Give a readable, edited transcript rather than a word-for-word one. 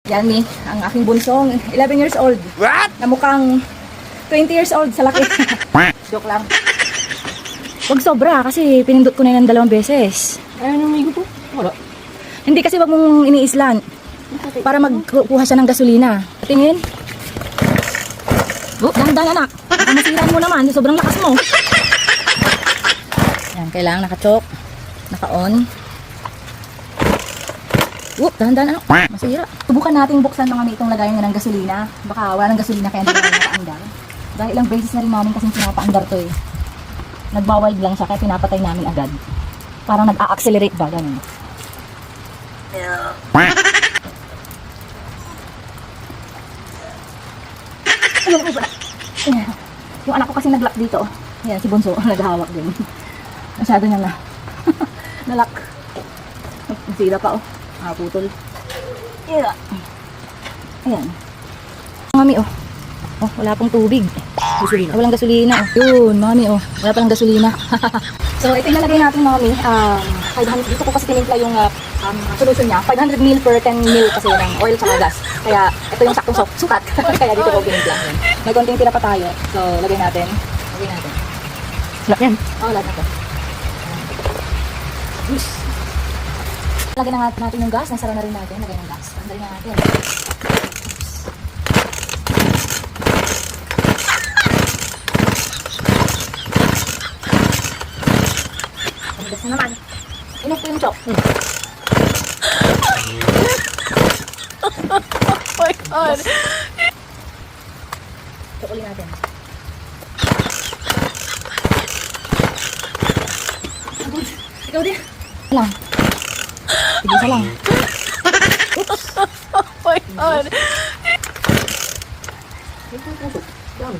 Yan ni, ang aking bunsong, 11 years old. What? Na mukhang 20 years old sa laki. Joke lang. Huwag sobra kasi pinindot ko na yun ng 2 beses. Ayun yung migo po. Wala. Hindi kasi wag mong iniislan para magkuha siya ng gasolina. Tingin. Oh, dahan-dahan anak. Baka masiraan mo naman, sobrang lakas mo. Yan, kailangan naka-choke, naka-on. Oh, dahan-dahan anak. Masira. Subukan nating buksan mga may itong lagayan ng gasolina. Baka wala ng gasolina kaya hindi na nakaandar. Dahil ilang beses na rin namin kasing pinapaandar to eh. Nagbawild lang siya kaya pinapatay namin agad. Parang nag-a-accelerate ba, ganun. Yung anak ko kasi nag-lock dito. Ayan, si Bunso, naghahawak din. Masyado niya na. Nalock. Nasira pa oh. Putol. Yeah. Ayan. Mami oh. Oh, wala pong tubig. Gasolina. Walang gasolina. Oh. Yun, mami oh. Wala palang gasolina. So, ito yung nalagay natin mami. 500, dito ko kasi tinimpla yung solution niya. 500 ml per 10 ml kasi ng oil sa gas. Kaya, ito yung saktong sukat. Kaya dito ko tinimpla. May konting tira pa tayo. So, lagay natin. Lagay natin. Wala yan. Oh, lahat na to. Lagyan na natin yung gas. Nasara na rin natin. Lagyan ng gas. Tanggalin na natin. Gas na naman. Enough po yung chop. Oh my God. Chop ulit natin. Ikaw din. Lang. Sige, isa lang. Oops. Oh my God. Dami.